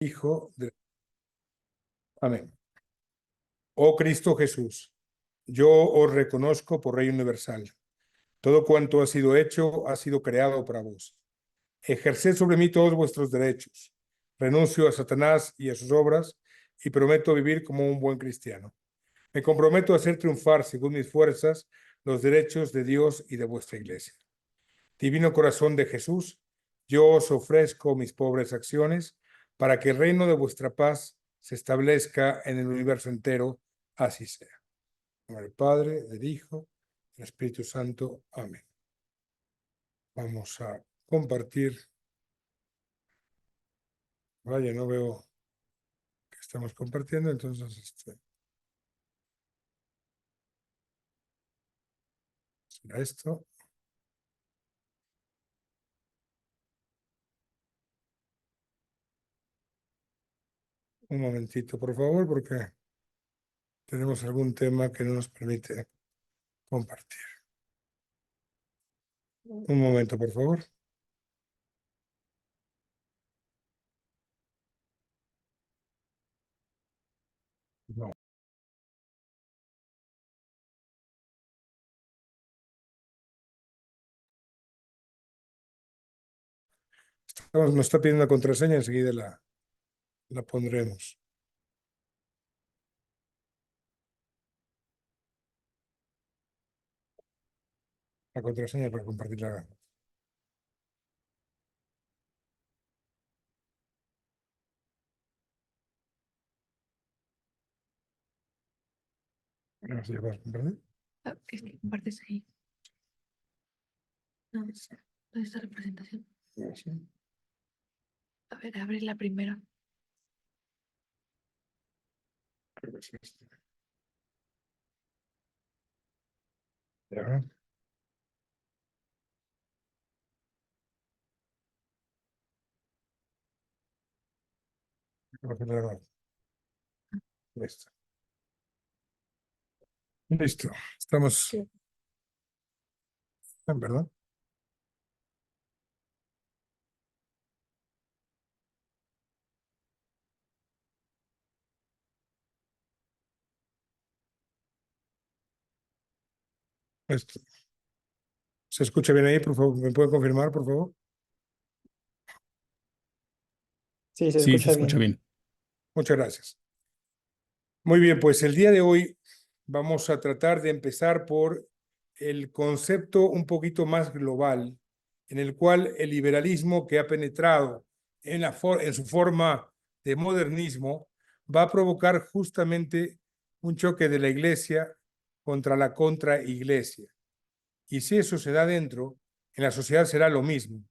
Hijo de... Amén. Oh Cristo Jesús, yo os reconozco por Rey universal. Todo cuanto ha sido hecho ha sido creado para vos. Ejerced sobre mí todos vuestros derechos. Renuncio a Satanás y a sus obras y prometo vivir como un buen cristiano. Me comprometo a hacer triunfar, según mis fuerzas, los derechos de Dios y de vuestra Iglesia. Divino corazón de Jesús, yo os ofrezco mis pobres acciones para que el reino de vuestra paz se establezca en el universo entero. Así sea. En nombre del Padre, del Hijo, del Espíritu Santo. Amén. Vamos a compartir. Vaya, no veo que estamos compartiendo, entonces será esto. Un momentito, por favor, porque tenemos algún tema que no nos permite compartir. Un momento, por favor. No. Nos está pidiendo una contraseña, enseguida la pondremos. La contraseña para compartirla. A ver si ya puedes compartir. Es que compartes ahí. No, ¿dónde está la presentación? Sí. A ver, abre la primera. Creo que sí. Ya. Listo. Listo. Estamos. Sí. En verdad. Esto. ¿Se escucha bien ahí? Por favor, ¿me puede confirmar, por favor? Sí, se Sí, se escucha escucha bien. bien. Muchas gracias. Muy bien, pues el día de hoy vamos a tratar de empezar por el concepto un poquito más global, en el cual el liberalismo que ha penetrado en su forma de modernismo va a provocar justamente un choque de la Iglesia contra la contraiglesia. Y si eso se da dentro, en la sociedad será lo mismo,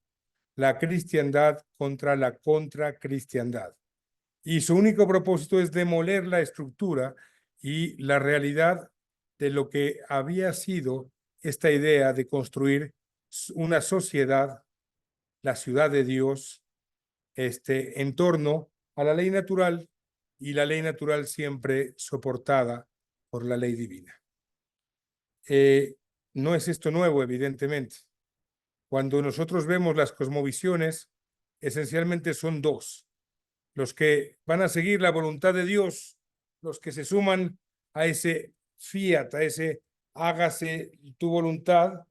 la cristiandad contra la contracristiandad. Y su único propósito es demoler la estructura y la realidad de lo que había sido esta idea de construir una sociedad, la ciudad de Dios, en torno a la ley natural, y la ley natural siempre soportada por la ley divina. No es esto nuevo, evidentemente. Cuando nosotros vemos las cosmovisiones, esencialmente son dos: los que van a seguir la voluntad de Dios, los que se suman a ese fiat, a ese hágase tu voluntad,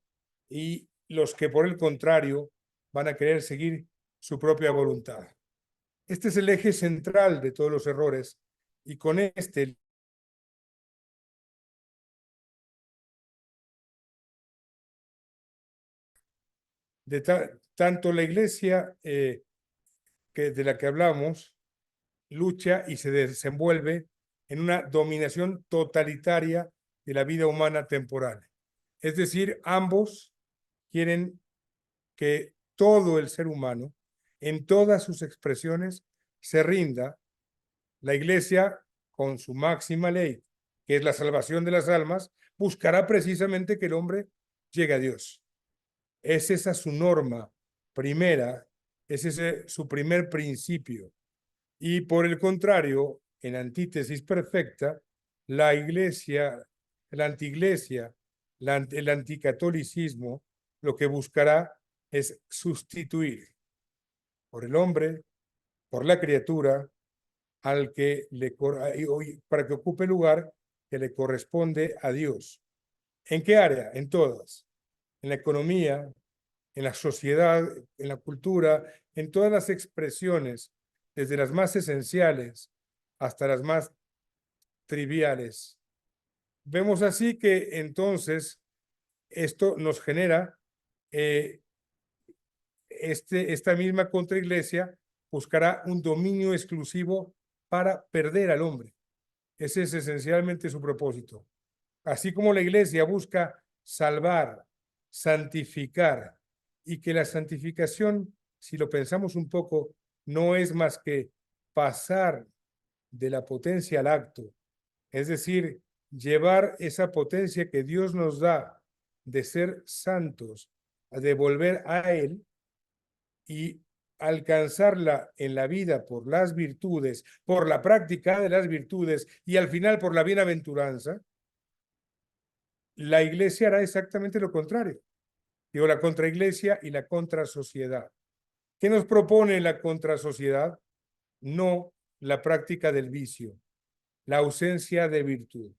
y los que por el contrario van a querer seguir su propia voluntad. Este es el eje central de todos los errores, y con este tanto la Iglesia de la que hablamos lucha y se desenvuelve en una dominación totalitaria de la vida humana temporal. Es decir, ambos quieren que todo el ser humano, en todas sus expresiones, se rinda. La Iglesia, con su máxima ley, que es la salvación de las almas, buscará precisamente que el hombre llegue a Dios. Es esa su norma primera, es ese su primer principio. Y por el contrario, en antítesis perfecta, la Iglesia, la antiiglesia, el anticatolicismo, lo que buscará es sustituir por el hombre, por la criatura para que ocupe el lugar que le corresponde a Dios. ¿En qué área? En todas. En la economía, en la sociedad, en la cultura, en todas las expresiones, desde las más esenciales hasta las más triviales. Vemos así que entonces esto nos genera esta misma contraiglesia buscará un dominio exclusivo para perder al hombre. Ese es esencialmente su propósito. Así como la iglesia busca salvar, santificar, y que la santificación, si lo pensamos un poco, no es más que pasar de la potencia al acto, es decir, llevar esa potencia que Dios nos da de ser santos, a devolver a Él y alcanzarla en la vida por las virtudes, por la práctica de las virtudes y al final por la bienaventuranza, la iglesia hará exactamente lo contrario. Digo, la contraiglesia y la contrasociedad. ¿Qué nos propone la contrasociedad? No la práctica del vicio, la ausencia de virtud.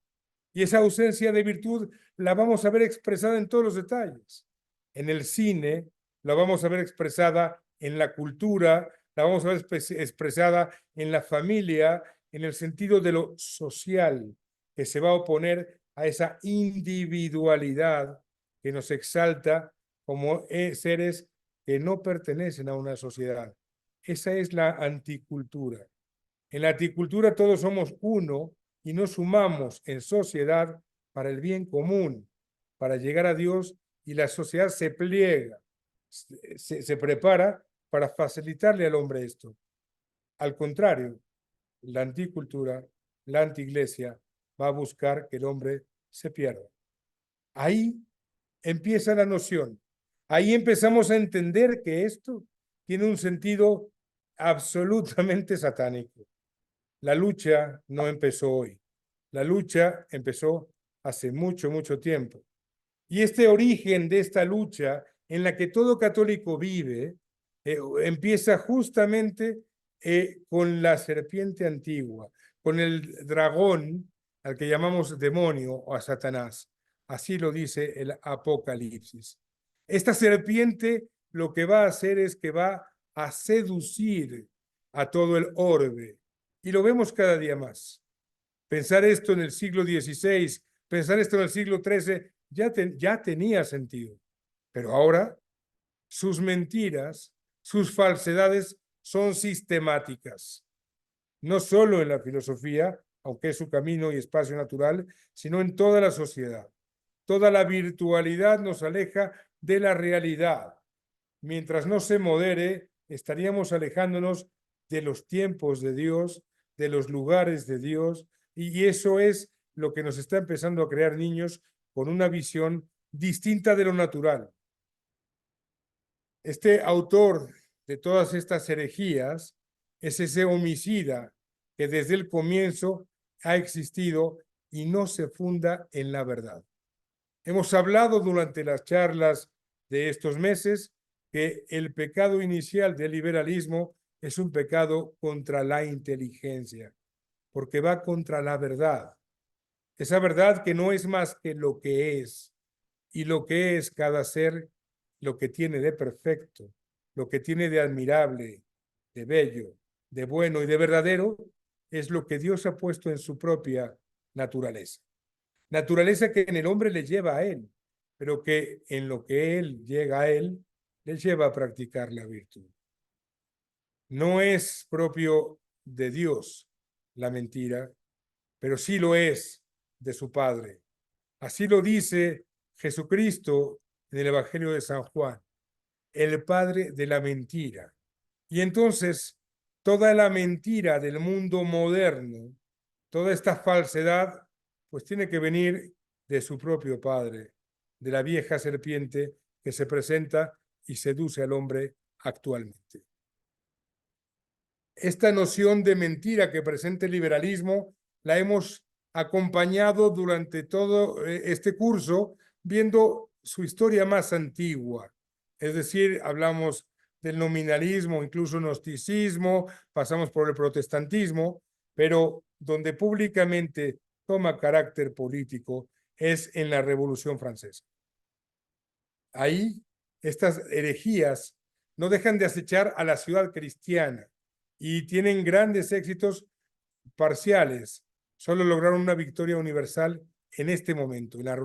Y esa ausencia de virtud la vamos a ver expresada en todos los detalles. En el cine, la vamos a ver expresada en la cultura, la vamos a ver expresada en la familia, en el sentido de lo social, que se va a oponer a esa individualidad que nos exalta como seres que no pertenecen a una sociedad. Esa es la anticultura. En la anticultura todos somos uno y nos sumamos en sociedad para el bien común, para llegar a Dios, y la sociedad se pliega, se prepara para facilitarle al hombre esto. Al contrario, la anticultura, la antiiglesia, va a buscar que el hombre se pierda. Ahí empieza la noción. Ahí empezamos a entender que esto tiene un sentido absolutamente satánico. La lucha no empezó hoy. La lucha empezó hace mucho, mucho tiempo. Y este origen de esta lucha en la que todo católico vive empieza justamente con la serpiente antigua, con el dragón al que llamamos demonio o a Satanás. Así lo dice el Apocalipsis. Esta serpiente lo que va a hacer es que va a seducir a todo el orbe. Y lo vemos cada día más. Pensar esto en el siglo XVI, pensar esto en el siglo XIII, ya tenía sentido. Pero ahora sus mentiras, sus falsedades son sistemáticas. No solo en la filosofía, aunque es su camino y espacio natural, sino en toda la sociedad. Toda la virtualidad nos aleja de la realidad. Mientras no se modere, estaríamos alejándonos de los tiempos de Dios, de los lugares de Dios, y eso es lo que nos está empezando a crear niños con una visión distinta de lo natural. Este autor de todas estas herejías es ese homicida que desde el comienzo ha existido y no se funda en la verdad. Hemos hablado durante las charlas de estos meses que el pecado inicial del liberalismo es un pecado contra la inteligencia, porque va contra la verdad. Esa verdad que no es más que lo que es, y lo que es cada ser, lo que tiene de perfecto, lo que tiene de admirable, de bello, de bueno y de verdadero, es lo que Dios ha puesto en su propia naturaleza. Naturaleza que en el hombre le lleva a él, pero que en lo que él llega a él, le lleva a practicar la virtud. No es propio de Dios la mentira, pero sí lo es de su Padre. Así lo dice Jesucristo en el Evangelio de San Juan, el padre de la mentira. Y entonces, toda la mentira del mundo moderno, toda esta falsedad, pues tiene que venir de su propio padre, de la vieja serpiente que se presenta y seduce al hombre actualmente. Esta noción de mentira que presenta el liberalismo la hemos acompañado durante todo este curso, viendo su historia más antigua. Es decir, hablamos del nominalismo, incluso gnosticismo, pasamos por el protestantismo, pero donde públicamente toma carácter político es en la Revolución Francesa. Ahí estas herejías no dejan de acechar a la ciudad cristiana y tienen grandes éxitos parciales. Solo lograron una victoria universal en este momento, en la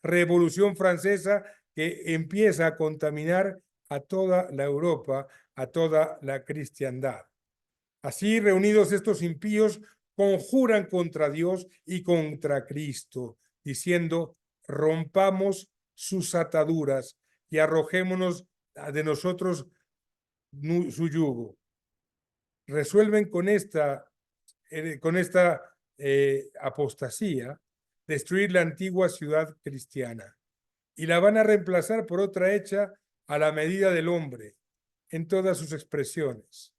Revolución Francesa, que empieza a contaminar a toda la Europa, a toda la cristiandad. Así, reunidos estos impíos conjuran contra Dios y contra Cristo, diciendo: rompamos sus ataduras y arrojémonos de nosotros su yugo. Resuelven con esta apostasía destruir la antigua ciudad cristiana y la van a reemplazar por otra hecha a la medida del hombre en todas sus expresiones.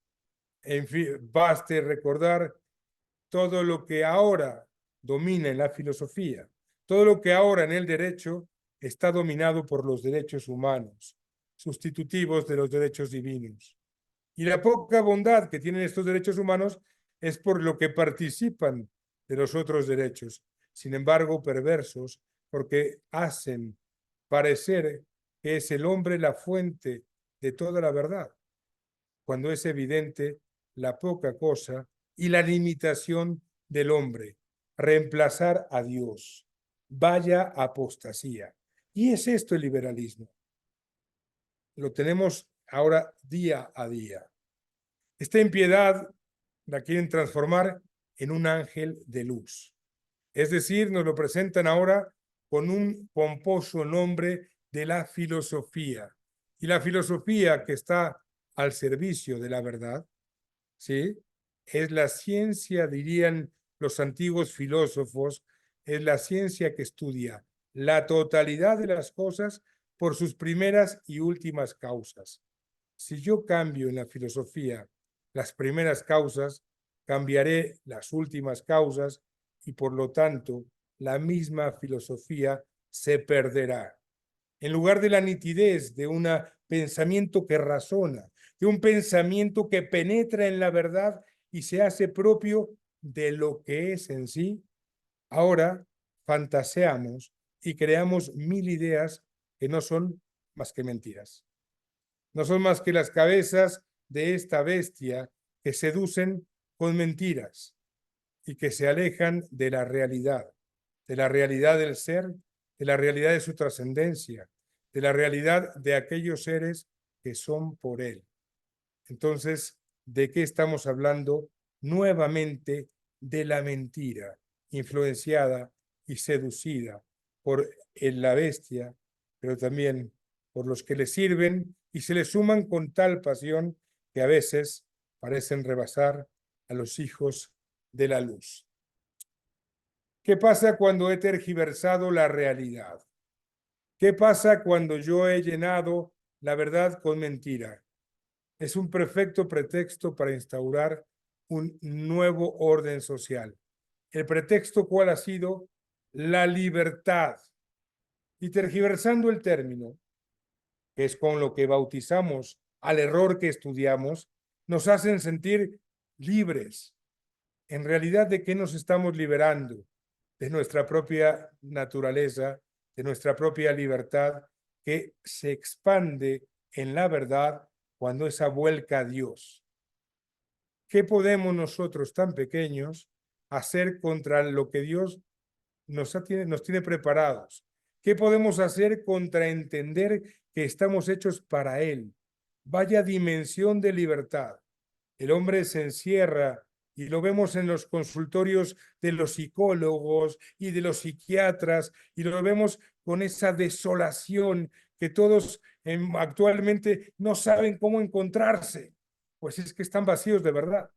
En fin, baste recordar todo lo que ahora domina en la filosofía, todo lo que ahora en el derecho está dominado por los derechos humanos, sustitutivos de los derechos divinos. Y la poca bondad que tienen estos derechos humanos es por lo que participan de los otros derechos, sin embargo perversos, porque hacen parecer que es el hombre la fuente de toda la verdad, cuando es evidente la poca cosa y la limitación del hombre, reemplazar a Dios. Vaya apostasía. Y es esto el liberalismo. Lo tenemos ahora día a día. Esta impiedad la quieren transformar en un ángel de luz. Es decir, nos lo presentan ahora con un pomposo nombre de la filosofía. Y la filosofía que está al servicio de la verdad, ¿sí? Es la ciencia, dirían los antiguos filósofos, es la ciencia que estudia la totalidad de las cosas por sus primeras y últimas causas. Si yo cambio en la filosofía las primeras causas, cambiaré las últimas causas y por lo tanto la misma filosofía se perderá. En lugar de la nitidez de un pensamiento que razona, de un pensamiento que penetra en la verdad y se hace propio de lo que es en sí, ahora fantaseamos y creamos mil ideas que no son más que mentiras. No son más que las cabezas de esta bestia que seducen con mentiras y que se alejan de la realidad del ser, de la realidad de su trascendencia, de la realidad de aquellos seres que son por él. Entonces, ¿de qué estamos hablando? Nuevamente de la mentira, influenciada y seducida por la bestia, pero también por los que le sirven y se le suman con tal pasión que a veces parecen rebasar a los hijos de la luz. ¿Qué pasa cuando he tergiversado la realidad? ¿Qué pasa cuando yo he llenado la verdad con mentira? Es un perfecto pretexto para instaurar un nuevo orden social. ¿El pretexto cuál ha sido? La libertad. Y tergiversando el término, que es con lo que bautizamos al error que estudiamos, nos hacen sentir libres. En realidad, ¿de qué nos estamos liberando? De nuestra propia naturaleza, de nuestra propia libertad, que se expande en la verdad cuando esa vuelca a Dios. ¿Qué podemos nosotros tan pequeños hacer contra lo que Dios nos tiene preparados? ¿Qué podemos hacer contra entender que estamos hechos para Él? Vaya dimensión de libertad. El hombre se encierra y lo vemos en los consultorios de los psicólogos y de los psiquiatras y lo vemos con esa desolación que todos actualmente no saben cómo encontrarse. Pues es que están vacíos de verdad.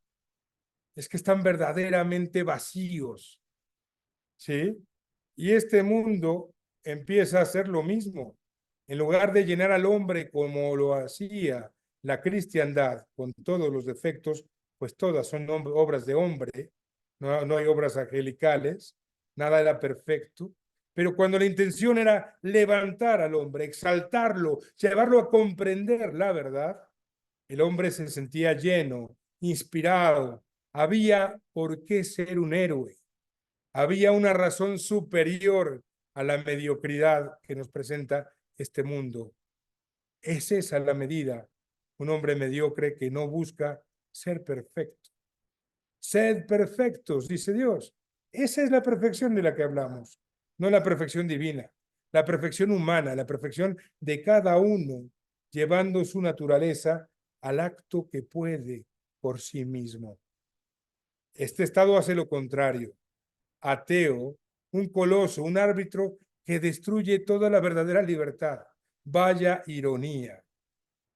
Es que están verdaderamente vacíos. ¿Sí? Y este mundo empieza a hacer lo mismo. En lugar de llenar al hombre como lo hacía la cristiandad, con todos los defectos, pues todas son obras de hombre, no hay obras angelicales, nada era perfecto, pero cuando la intención era levantar al hombre, exaltarlo, llevarlo a comprender la verdad, El hombre se sentía lleno, inspirado. Había por qué ser un héroe. Había una razón superior a la mediocridad que nos presenta este mundo. Es esa la medida. Un hombre mediocre que no busca ser perfecto. Sed perfectos, dice Dios. Esa es la perfección de la que hablamos, no la perfección divina, la perfección humana, la perfección de cada uno, llevando su naturaleza al acto que puede por sí mismo. Este estado hace lo contrario. Ateo, un coloso, un árbitro que destruye toda la verdadera libertad. Vaya ironía.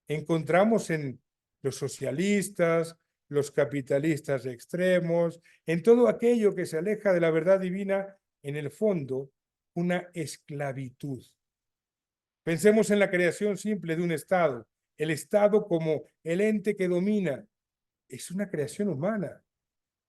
Encontramos en los socialistas, los capitalistas extremos, en todo aquello que se aleja de la verdad divina, en el fondo, una esclavitud. Pensemos en la creación simple de un Estado. El Estado como el ente que domina es una creación humana.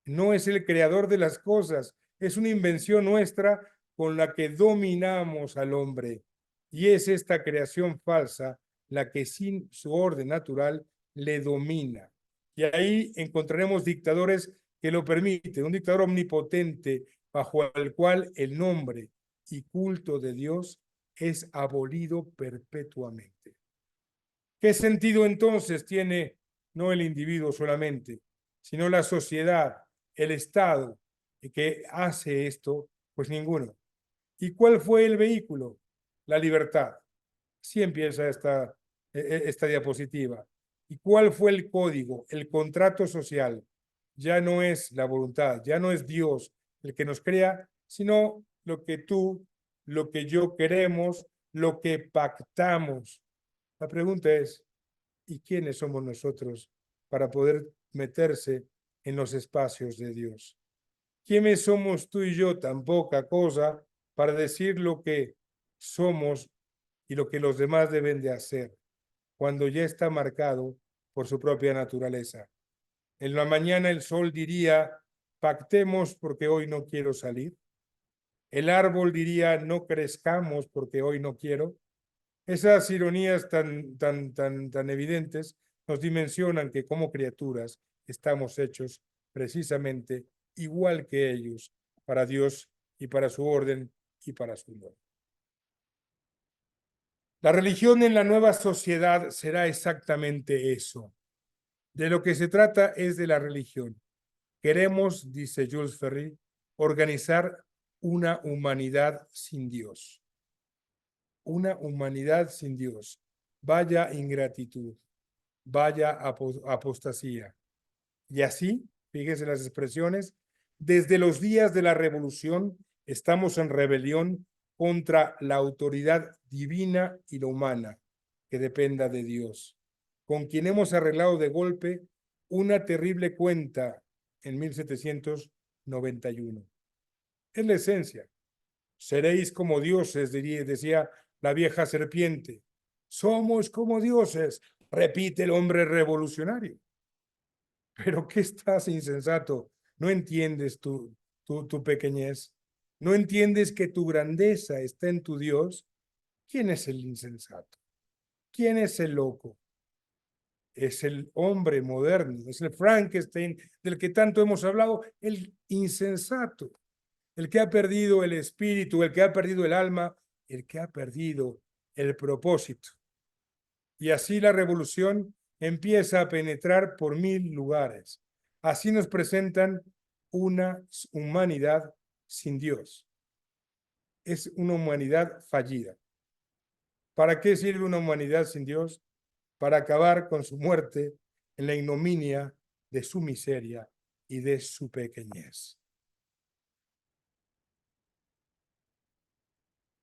No es el creador de las cosas, es una invención nuestra con la que dominamos al hombre. Y es esta creación falsa la que sin su orden natural le domina. Y ahí encontraremos dictadores que lo permiten, un dictador omnipotente bajo el cual el nombre y culto de Dios es abolido perpetuamente. ¿Qué sentido entonces tiene no el individuo solamente, sino la sociedad, el Estado que hace esto? Pues ninguno. ¿Y cuál fue el vehículo? La libertad. Así empieza esta diapositiva. ¿Y cuál fue el código? El contrato social. Ya no es la voluntad, ya no es Dios el que nos crea, sino lo que tú, lo que yo queremos, lo que pactamos. La pregunta es, ¿y quiénes somos nosotros para poder meterse en los espacios de Dios? ¿Quiénes somos tú y yo, tan poca cosa, para decir lo que somos y lo que los demás deben de hacer, cuando ya está marcado por su propia naturaleza? En la mañana el sol diría, pactemos porque hoy no quiero salir. El árbol diría, no crezcamos porque hoy no quiero. Esas ironías tan evidentes nos dimensionan que como criaturas estamos hechos precisamente igual que ellos, para Dios y para su orden y para su gloria. La religión en la nueva sociedad será exactamente eso. De lo que se trata es de la religión. Queremos, dice Jules Ferry, organizar una humanidad sin Dios. Una humanidad sin Dios. Vaya ingratitud, vaya apostasía. Y así, fíjense las expresiones, desde los días de la revolución estamos en rebelión contra la autoridad divina y la humana que dependa de Dios, con quien hemos arreglado de golpe una terrible cuenta en 1791. Es la esencia. Seréis como dioses, decía la vieja serpiente. Somos como dioses, repite el hombre revolucionario. Pero ¿qué estás, insensato? No entiendes tu pequeñez. No entiendes que tu grandeza está en tu Dios. ¿Quién es el insensato? ¿Quién es el loco? Es el hombre moderno, es el Frankenstein del que tanto hemos hablado, el insensato, el que ha perdido el espíritu, el que ha perdido el alma, el que ha perdido el propósito. Y así la revolución empieza a penetrar por 1000 lugares. Así nos presentan una humanidad sin Dios. Es una humanidad fallida. ¿Para qué sirve una humanidad sin Dios? Para acabar con su muerte en la ignominia de su miseria y de su pequeñez.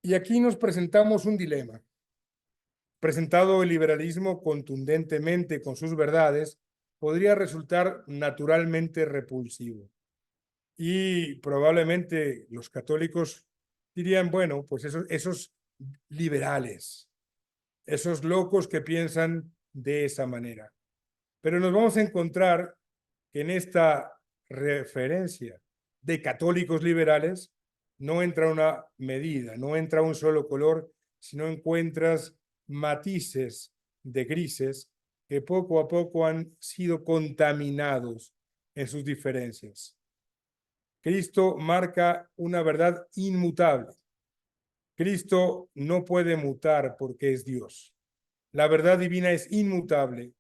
Y aquí nos presentamos un dilema. Presentado el liberalismo contundentemente con sus verdades, podría resultar naturalmente repulsivo. Y probablemente los católicos dirían, bueno, pues esos liberales, esos locos que piensan de esa manera. Pero nos vamos a encontrar que en esta referencia de católicos liberales no entra una medida, no entra un solo color, sino encuentras matices de grises que poco a poco han sido contaminados en sus diferencias. Cristo marca una verdad inmutable. Cristo no puede mutar porque es Dios. La verdad divina es inmutable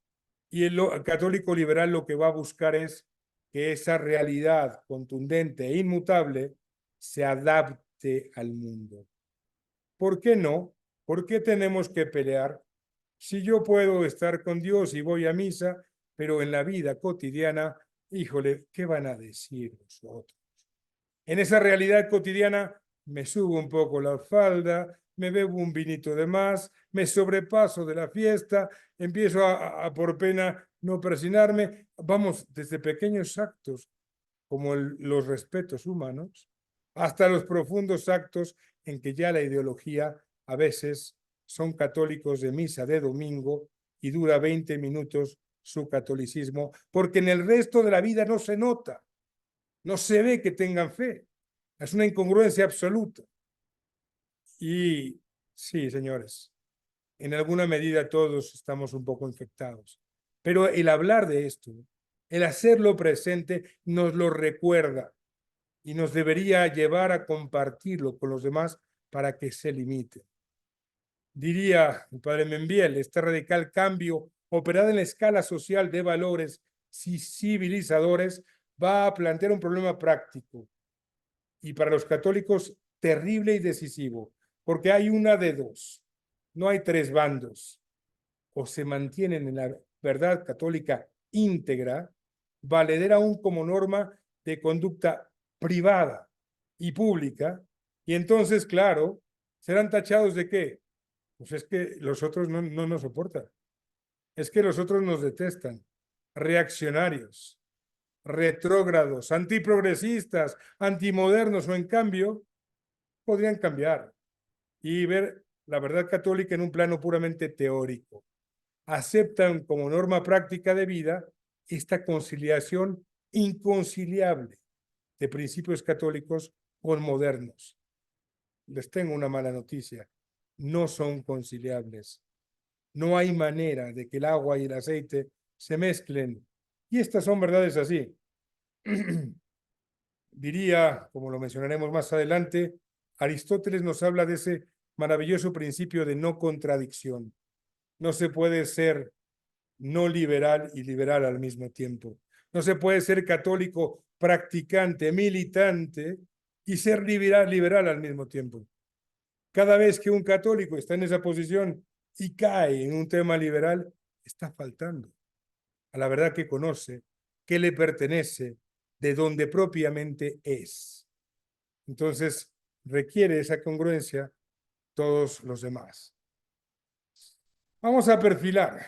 y el católico liberal lo que va a buscar es que esa realidad contundente e inmutable se adapte al mundo. ¿Por qué no? ¿Por qué tenemos que pelear? Si yo puedo estar con Dios y voy a misa, pero en la vida cotidiana, híjole, ¿qué van a decir los otros? En esa realidad cotidiana me subo un poco la falda, me bebo un vinito de más, me sobrepaso de la fiesta, empiezo a por pena no persinarme. Vamos, desde pequeños actos como los respetos humanos, hasta los profundos actos en que ya la ideología a veces son católicos de misa de domingo y dura 20 minutos su catolicismo, porque en el resto de la vida no se nota, no se ve que tengan fe. Es una incongruencia absoluta. Y sí, señores, en alguna medida todos estamos un poco infectados. Pero el hablar de esto, el hacerlo presente, nos lo recuerda y nos debería llevar a compartirlo con los demás para que se limite. Diría el padre Membiel, este radical cambio operado en la escala social de valores civilizadores va a plantear un problema práctico y para los católicos terrible y decisivo, porque hay una de dos, no hay tres bandos, o se mantienen en la verdad católica íntegra, valedera aún como norma de conducta privada y pública, y entonces, claro, serán tachados de qué? Pues es que los otros no nos soportan, es que los otros nos detestan, reaccionarios, retrógrados, antiprogresistas, antimodernos, o en cambio, podrían cambiar y ver la verdad católica en un plano puramente teórico. Aceptan como norma práctica de vida esta conciliación inconciliable de principios católicos con modernos. Les tengo una mala noticia, no son conciliables. No hay manera de que el agua y el aceite se mezclen. Y estas son verdades así. Diría, como lo mencionaremos más adelante, Aristóteles nos habla de ese maravilloso principio de no contradicción. No se puede ser no liberal y liberal al mismo tiempo. No se puede ser católico practicante, militante y ser liberal al mismo tiempo. Cada vez que un católico está en esa posición y cae en un tema liberal, está faltando a la verdad que conoce, que le pertenece, de donde propiamente es. Entonces, requiere esa congruencia todos los demás. Vamos a perfilar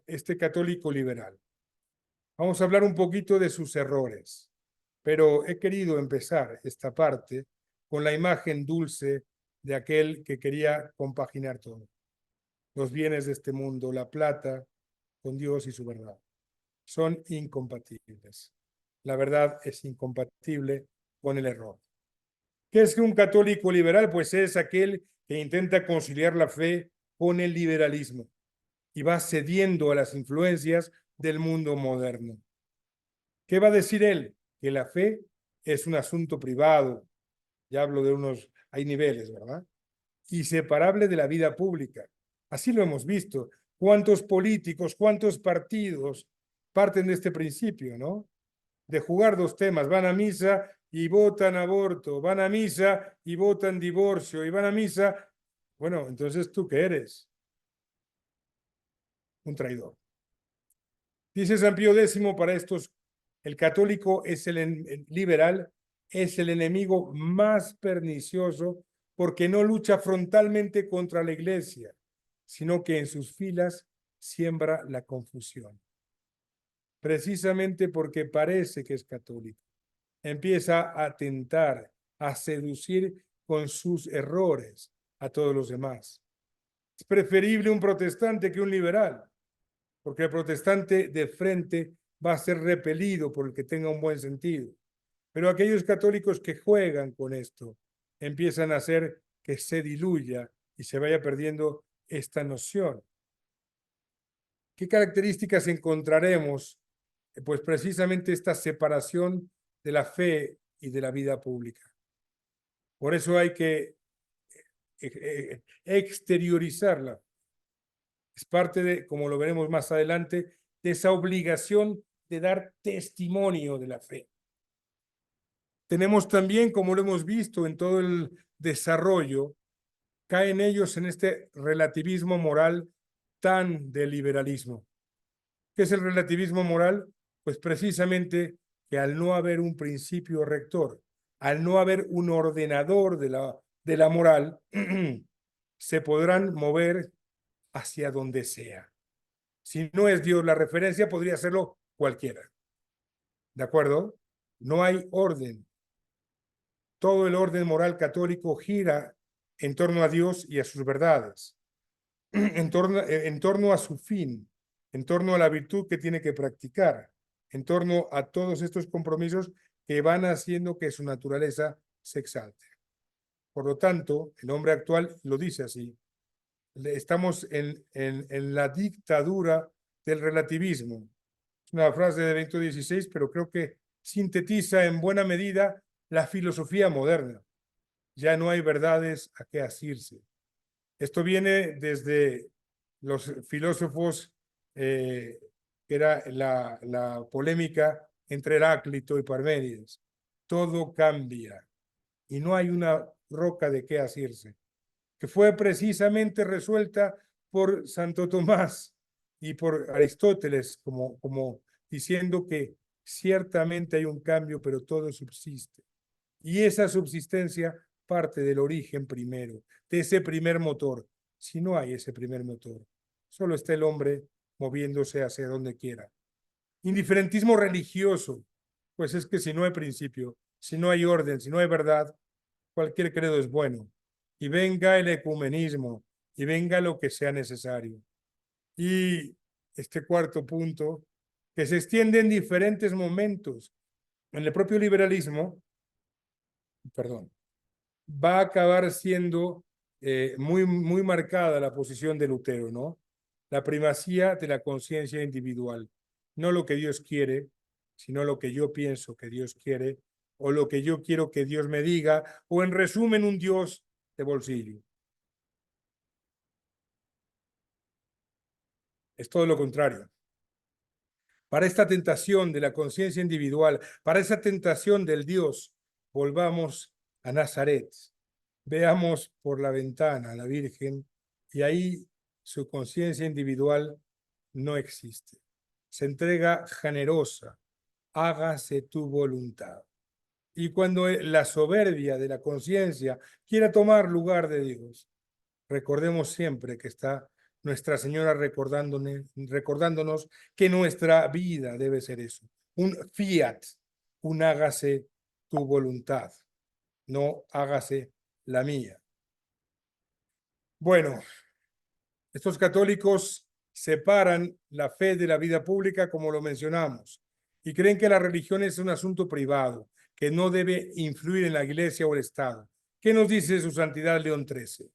este católico liberal. Vamos a hablar un poquito de sus errores, pero he querido empezar esta parte con la imagen dulce de aquel que quería compaginar todo. Los bienes de este mundo, la plata, con Dios y su verdad, son incompatibles. La verdad es incompatible con el error. ¿Qué es un católico liberal? Pues es aquel que intenta conciliar la fe con el liberalismo y va cediendo a las influencias del mundo moderno. ¿Qué va a decir él? Que la fe es un asunto privado. Ya hablo de unos, hay niveles, ¿verdad? Inseparable de la vida pública. Así lo hemos visto. ¿Cuántos políticos, cuántos partidos parten de este principio, ¿no? De jugar dos temas. Van a misa y votan aborto. Van a misa y votan divorcio. Y van a misa. Bueno, entonces, ¿tú qué eres? Un traidor. Dice San Pío X para estos, el católico es el liberal, es el enemigo más pernicioso porque no lucha frontalmente contra la iglesia, sino que en sus filas siembra la confusión. Precisamente porque parece que es católico. Empieza a tentar, a seducir con sus errores a todos los demás. Es preferible un protestante que un liberal, porque el protestante de frente va a ser repelido por el que tenga un buen sentido. Pero aquellos católicos que juegan con esto empiezan a hacer que se diluya y se vaya perdiendo esta noción. ¿Qué características encontraremos? Pues precisamente esta separación de la fe y de la vida pública. Por eso hay que exteriorizarla. Es parte de, como lo veremos más adelante, de esa obligación de dar testimonio de la fe. Tenemos también, como lo hemos visto en todo el desarrollo, caen ellos en este relativismo moral tan de liberalismo. ¿Qué es el relativismo moral? Pues precisamente que al no haber un principio rector, al no haber un ordenador de la moral, se podrán mover hacia donde sea. Si no es Dios la referencia, podría serlo cualquiera. ¿De acuerdo? No hay orden. Todo el orden moral católico gira en torno a Dios y a sus verdades, en torno a su fin, en torno a la virtud que tiene que practicar, en torno a todos estos compromisos que van haciendo que su naturaleza se exalte. Por lo tanto, el hombre actual lo dice así. Estamos en la dictadura del relativismo. Es una frase de Benedicto XVI, pero creo que sintetiza en buena medida la filosofía moderna. Ya no hay verdades a qué asirse. Esto viene desde los filósofos, que era la polémica entre Heráclito y Parménides. Todo cambia y no hay una roca de qué asirse, que fue precisamente resuelta por Santo Tomás y por Aristóteles, como diciendo que ciertamente hay un cambio, pero todo subsiste. Y esa subsistencia parte del origen primero, de ese primer motor. Si no hay ese primer motor, solo está el hombre moviéndose hacia donde quiera. Indiferentismo religioso, pues es que si no hay principio, si no hay orden, si no hay verdad, cualquier credo es bueno. Y venga el ecumenismo, y venga lo que sea necesario. Y este cuarto punto, que se extiende en diferentes momentos. En el propio liberalismo, perdón, va a acabar siendo muy marcada la posición de Lutero, ¿no? La primacía de la conciencia individual. No lo que Dios quiere, sino lo que yo pienso que Dios quiere, o lo que yo quiero que Dios me diga, o en resumen, un Dios de bolsillo. Es todo lo contrario. Para esta tentación de la conciencia individual, para esa tentación del Dios, volvamos a Nazaret. Veamos por la ventana a la Virgen y ahí su conciencia individual no existe. Se entrega generosa, hágase tu voluntad. Y cuando la soberbia de la conciencia quiera tomar lugar de Dios, recordemos siempre que está Nuestra Señora recordándonos que nuestra vida debe ser eso, un fiat, un hágase tu voluntad, no hágase la mía. Bueno, estos católicos separan la fe de la vida pública, como lo mencionamos, y creen que la religión es un asunto privado, que no debe influir en la Iglesia o el Estado. ¿Qué nos dice su santidad León XIII?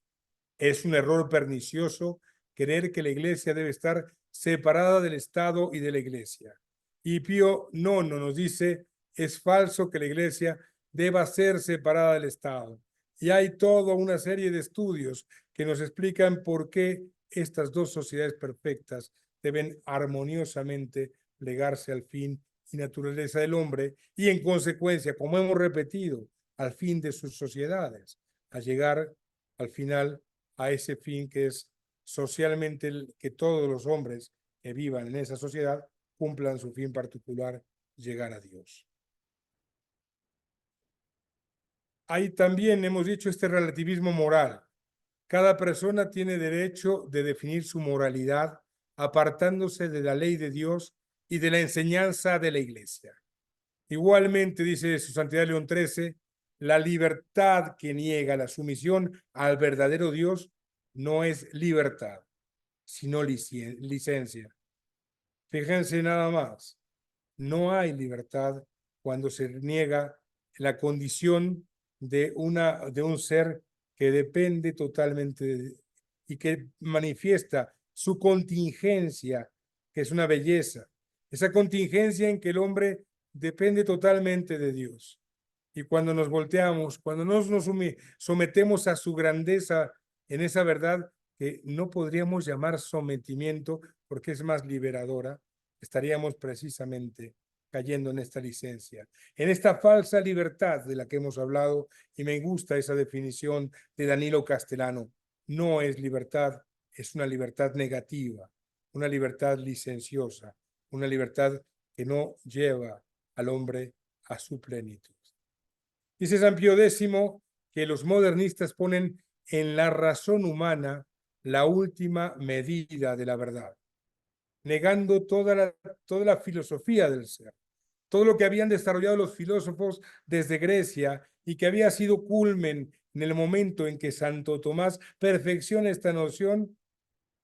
Es un error pernicioso creer que la Iglesia debe estar separada del Estado y de la Iglesia. Y Pío IX nos dice, es falso que la Iglesia deba ser separada del Estado. Y hay toda una serie de estudios que nos explican por qué estas dos sociedades perfectas deben armoniosamente plegarse al fin y naturaleza del hombre y en consecuencia, como hemos repetido, al fin de sus sociedades, a llegar al final a ese fin que es socialmente que todos los hombres que vivan en esa sociedad cumplan su fin particular, llegar a Dios. Ahí también hemos dicho este relativismo moral. Cada persona tiene derecho de definir su moralidad apartándose de la ley de Dios y de la enseñanza de la Iglesia. Igualmente, dice su Santidad León XIII, la libertad que niega la sumisión al verdadero Dios no es libertad, sino licencia. Fíjense nada más, no hay libertad cuando se niega la condición de un ser que depende totalmente y que manifiesta su contingencia que es una belleza, esa contingencia en que el hombre depende totalmente de Dios. Y cuando nos volteamos, cuando nos sometemos a su grandeza en esa verdad que no podríamos llamar sometimiento porque es más liberadora, estaríamos precisamente cayendo en esta licencia, en esta falsa libertad de la que hemos hablado, y me gusta esa definición de Danilo Castellano. No es libertad, es una libertad negativa, una libertad licenciosa, una libertad que no lleva al hombre a su plenitud. Dice San Pío X que los modernistas ponen en la razón humana la última medida de la verdad, negando toda la filosofía del ser, todo lo que habían desarrollado los filósofos desde Grecia y que había sido culmen en el momento en que Santo Tomás perfecciona esta noción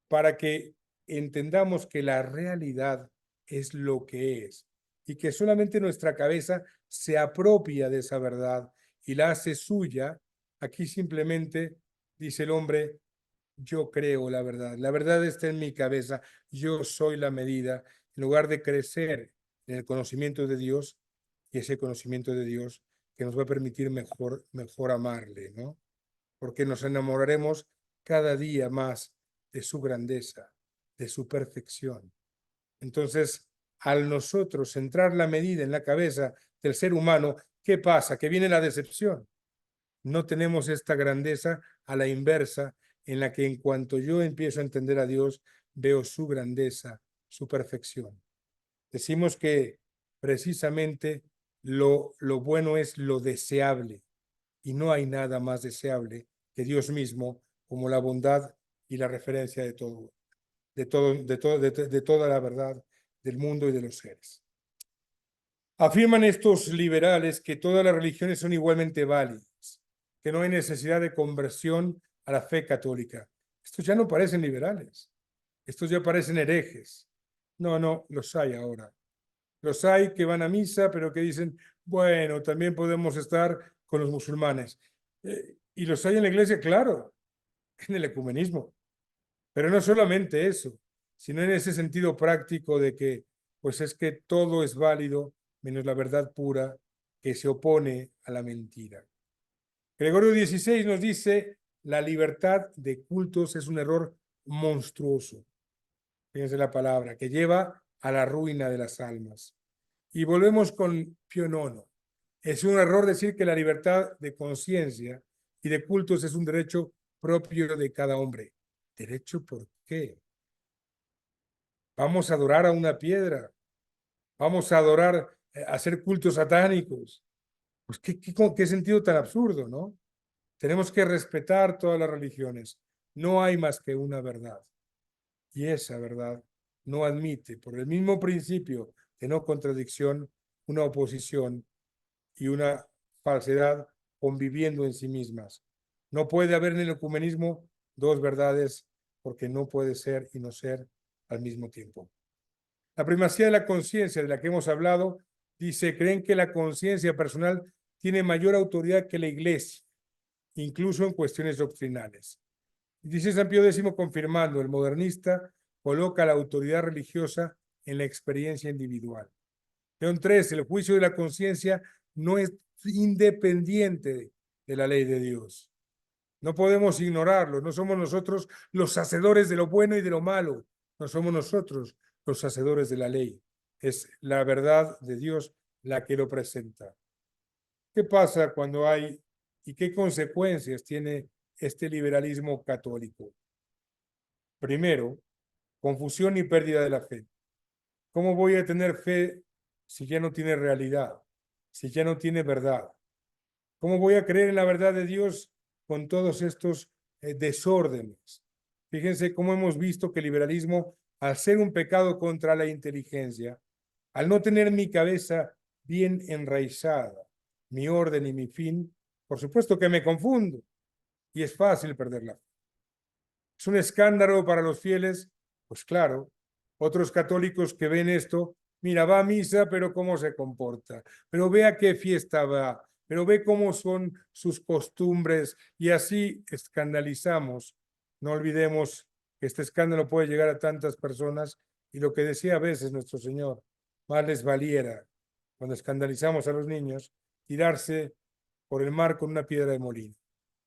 para que entendamos que la realidad es lo que es y que solamente nuestra cabeza se apropia de esa verdad y la hace suya. Aquí simplemente dice el hombre: yo creo la verdad está en mi cabeza, yo soy la medida, en lugar de crecer en el conocimiento de Dios, y ese conocimiento de Dios que nos va a permitir mejor amarle, ¿no? Porque nos enamoraremos cada día más de su grandeza, de su perfección. Entonces, al nosotros centrar la medida en la cabeza del ser humano, ¿qué pasa? Que viene la decepción. No tenemos esta grandeza a la inversa, en la que en cuanto yo empiezo a entender a Dios, veo su grandeza, su perfección. Decimos que precisamente lo bueno es lo deseable, y no hay nada más deseable que Dios mismo, como la bondad y la referencia de toda la verdad del mundo y de los seres. Afirman estos liberales que todas las religiones son igualmente válidas, que no hay necesidad de conversión a la fe católica. Estos ya no parecen liberales, estos ya parecen herejes. No, los hay ahora. Los hay que van a misa, pero que dicen, bueno, también podemos estar con los musulmanes. Y los hay en la iglesia, claro, en el ecumenismo. Pero no solamente eso, sino en ese sentido práctico de que, pues es que todo es válido menos la verdad pura que se opone a la mentira. Gregorio XVI nos dice: la libertad de cultos es un error monstruoso. Fíjense la palabra, que lleva a la ruina de las almas. Y volvemos con Pío IX. Es un error decir que la libertad de conciencia y de cultos es un derecho propio de cada hombre. ¿Derecho por qué? Vamos a adorar a una piedra, vamos a adorar, hacer cultos satánicos. Pues qué sentido tan absurdo, ¿no? Tenemos que respetar todas las religiones. No hay más que una verdad. Y esa verdad no admite, por el mismo principio de no contradicción, una oposición y una falsedad conviviendo en sí mismas. No puede haber en el ecumenismo dos verdades, porque no puede ser y no ser al mismo tiempo. La primacía de la conciencia de la que hemos hablado dice: creen que la conciencia personal tiene mayor autoridad que la Iglesia, incluso en cuestiones doctrinales. Dice San Pío X, confirmando: el modernista coloca la autoridad religiosa en la experiencia individual. León XIII, el juicio de la conciencia no es independiente de la ley de Dios. No podemos ignorarlo. No somos nosotros los hacedores de lo bueno y de lo malo. No somos nosotros los hacedores de la ley. Es la verdad de Dios la que lo presenta. ¿Qué pasa cuando hay y qué consecuencias tiene este liberalismo católico? Primero, confusión y pérdida de la fe. ¿Cómo voy a tener fe si ya no tiene realidad, si ya no tiene verdad? ¿Cómo voy a creer en la verdad de Dios con todos estos desórdenes? Fíjense cómo hemos visto que el liberalismo, al ser un pecado contra la inteligencia, al no tener mi cabeza bien enraizada, mi orden y mi fin, por supuesto que me confundo y es fácil perderla. ¿Es un escándalo para los fieles? Pues claro, otros católicos que ven esto, mira, va a misa, pero cómo se comporta, pero ve a qué fiesta va, pero ve cómo son sus costumbres, y así escandalizamos. No olvidemos que este escándalo puede llegar a tantas personas Y lo que decía a veces nuestro Señor, más les valiera, cuando escandalizamos a los niños, tirarse por el mar con una piedra de molino.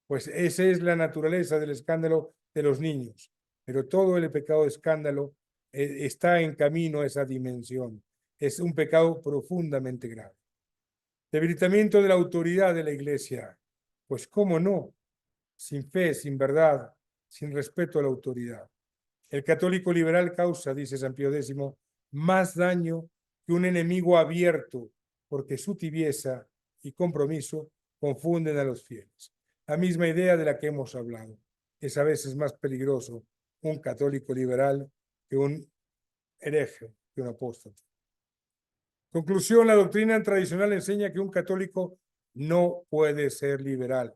Pues esa es la naturaleza del escándalo de los niños. Pero todo el pecado de escándalo está en camino a esa dimensión. Es un pecado profundamente grave. Debilitamiento de la autoridad de la Iglesia. Pues cómo no, sin fe, sin verdad, sin respeto a la autoridad. El católico liberal causa, dice San Pío X, más daño que un enemigo abierto, porque su tibieza y compromiso confunden a los fieles. La misma idea de la que hemos hablado. Es a veces más peligroso un católico liberal que un hereje, que un apóstata. Conclusión, la doctrina tradicional enseña que un católico no puede ser liberal,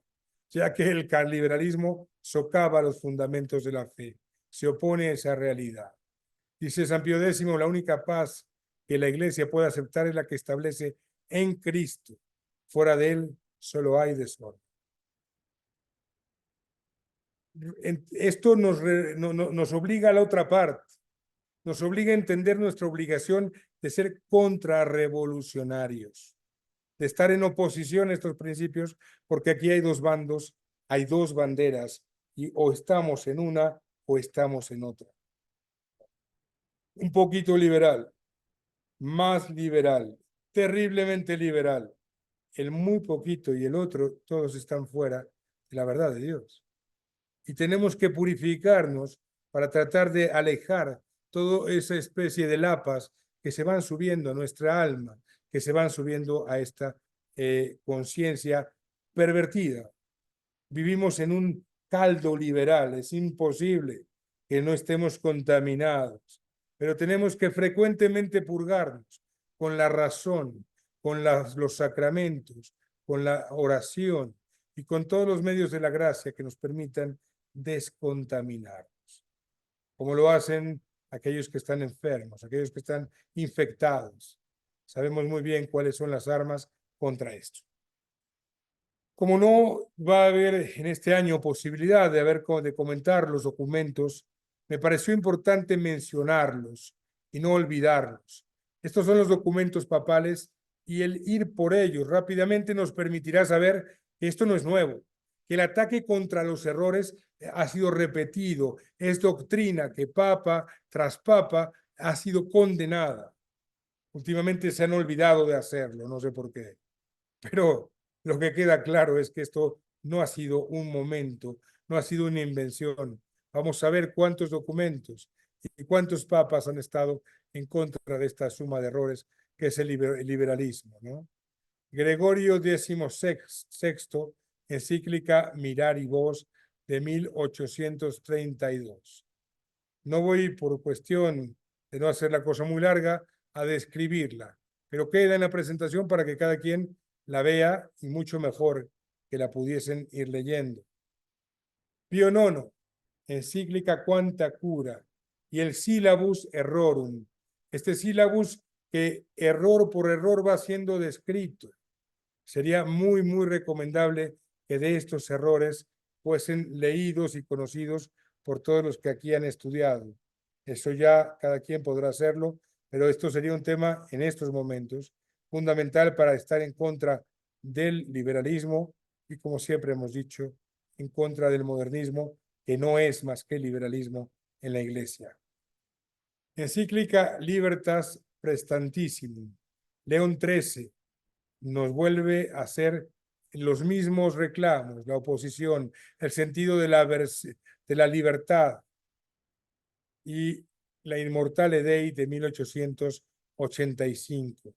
ya que el liberalismo socava los fundamentos de la fe, se opone a esa realidad. Dice San Pío X, la única paz que la Iglesia puede aceptar es la que establece en Cristo. Fuera de él solo hay desorden. Esto nos obliga a la otra parte, nos obliga a entender nuestra obligación de ser contrarrevolucionarios, de estar en oposición a estos principios, porque aquí hay dos bandos, hay dos banderas, y o estamos en una o estamos en otra. Un poquito liberal, más liberal, terriblemente liberal. El muy poquito y el otro, todos están fuera de la verdad de Dios. Y tenemos que purificarnos para tratar de alejar toda esa especie de lapas que se van subiendo a nuestra alma, que se van subiendo a esta conciencia pervertida. Vivimos en un caldo liberal, es imposible que no estemos contaminados, pero tenemos que frecuentemente purgarnos con la razón, con los sacramentos, con la oración y con todos los medios de la gracia que nos permitan descontaminarnos, como lo hacen aquellos que están enfermos, aquellos que están infectados. Sabemos muy bien cuáles son las armas contra esto. Como no va a haber en este año posibilidad de comentar los documentos, me pareció importante mencionarlos y no olvidarlos. Estos son los documentos papales y el ir por ellos rápidamente nos permitirá saber que esto no es nuevo, que el ataque contra los errores ha sido repetido, es doctrina que papa tras papa ha sido condenada. Últimamente se han olvidado de hacerlo, no sé por qué, pero lo que queda claro es que esto no ha sido un momento, no ha sido una invención. Vamos a ver cuántos documentos y cuántos papas han estado en contra de esta suma de errores que es el liberalismo, ¿no? Gregorio XVI, encíclica Miraribus de 1832. No voy, por cuestión de no hacer la cosa muy larga, a describirla, pero queda en la presentación para que cada quien la vea y mucho mejor que la pudiesen ir leyendo. Pío IX, encíclica Quanta Cura, y el Syllabus Errorum. Este sílabus que error por error va siendo descrito. Sería muy, muy recomendable que de estos errores fuesen leídos y conocidos por todos los que aquí han estudiado. Eso ya cada quien podrá hacerlo, pero esto sería un tema en estos momentos fundamental para estar en contra del liberalismo y, como siempre hemos dicho, en contra del modernismo, que no es más que liberalismo en la Iglesia. Encíclica Libertas Prestantissimum, León XIII, nos vuelve a hacer los mismos reclamos, la oposición, el sentido de la libertad y la Immortale Dei de 1885.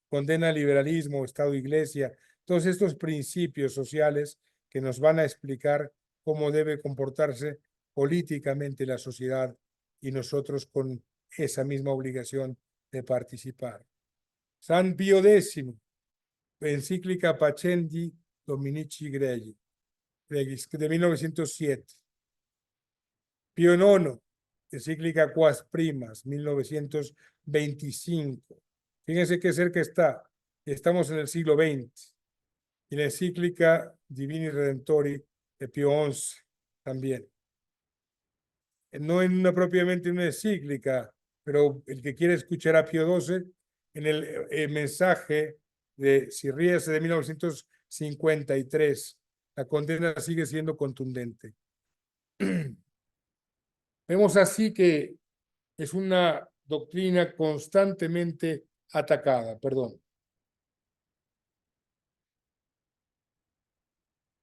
Condena liberalismo, Estado, Iglesia, todos estos principios sociales que nos van a explicar cómo debe comportarse políticamente la sociedad y nosotros con esa misma obligación de participar. San Pío X, encíclica Pacendi Dominici Gregis, de 1907. Pío IX, encíclica Quas Primas, 1925. Fíjense qué cerca está. Estamos en el siglo XX. Y la encíclica Divini Redemptori de Pío XI también. No en propiamente una encíclica, pero el que quiere escuchar a Pío XII, en el mensaje de Si ríese de 1953, la condena sigue siendo contundente. Vemos así que es una doctrina constantemente atacada, perdón.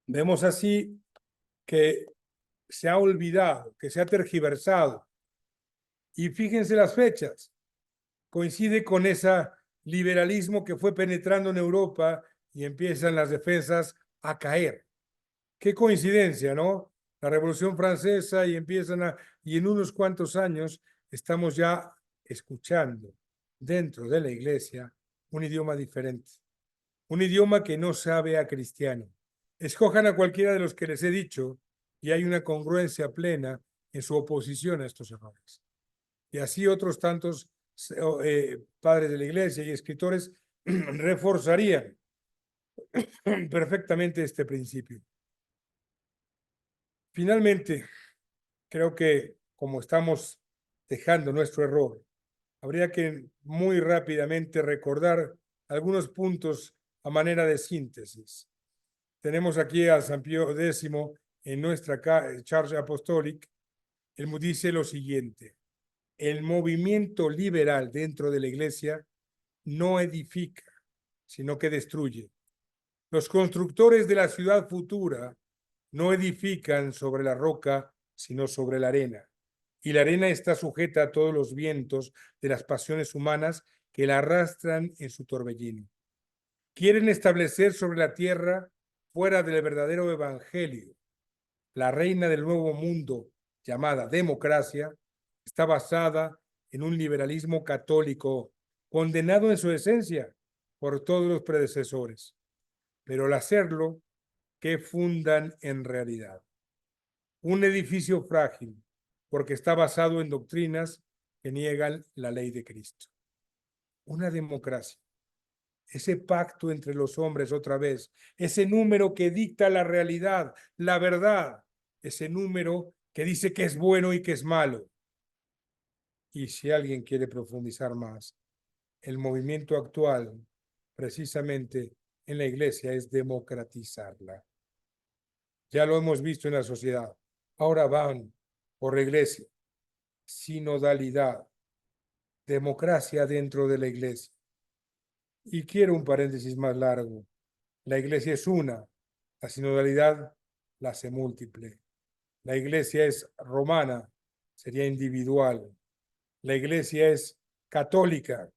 Vemos así que se ha olvidado, que se ha tergiversado. Y fíjense las fechas. Coincide con ese liberalismo que fue penetrando en Europa y empiezan las defensas a caer. Qué coincidencia, ¿no? La Revolución Francesa y y en unos cuantos años estamos ya escuchando dentro de la iglesia un idioma diferente, un idioma que no sabe a cristiano. Escojan a cualquiera de los que les he dicho y hay una congruencia plena en su oposición a estos errores. Y así otros tantos padres de la iglesia y escritores reforzarían perfectamente este principio. Finalmente, creo que como estamos dejando nuestro error, habría que muy rápidamente recordar algunos puntos a manera de síntesis. Tenemos aquí a San Pío X en nuestra Charge Apostolic. Él dice lo siguiente: el movimiento liberal dentro de la iglesia no edifica, sino que destruye. Los constructores de la ciudad futura no edifican sobre la roca, sino sobre la arena. Y la arena está sujeta a todos los vientos de las pasiones humanas que la arrastran en su torbellino. Quieren establecer sobre la tierra, fuera del verdadero evangelio, la reina del nuevo mundo, llamada democracia, está basada en un liberalismo católico condenado en su esencia por todos los predecesores. Pero al hacerlo, ¿qué fundan en realidad? Un edificio frágil, porque está basado en doctrinas que niegan la ley de Cristo. Una democracia, ese pacto entre los hombres otra vez, ese número que dicta la realidad, la verdad, ese número que dice que es bueno y que es malo. Y si alguien quiere profundizar más, el movimiento actual, precisamente en la iglesia, es democratizarla. Ya lo hemos visto en la sociedad. Ahora van por la iglesia. Sinodalidad, democracia dentro de la iglesia. Y quiero un paréntesis más largo. La iglesia es una, la sinodalidad la hace múltiple. La iglesia es romana, sería individual. La iglesia es católica,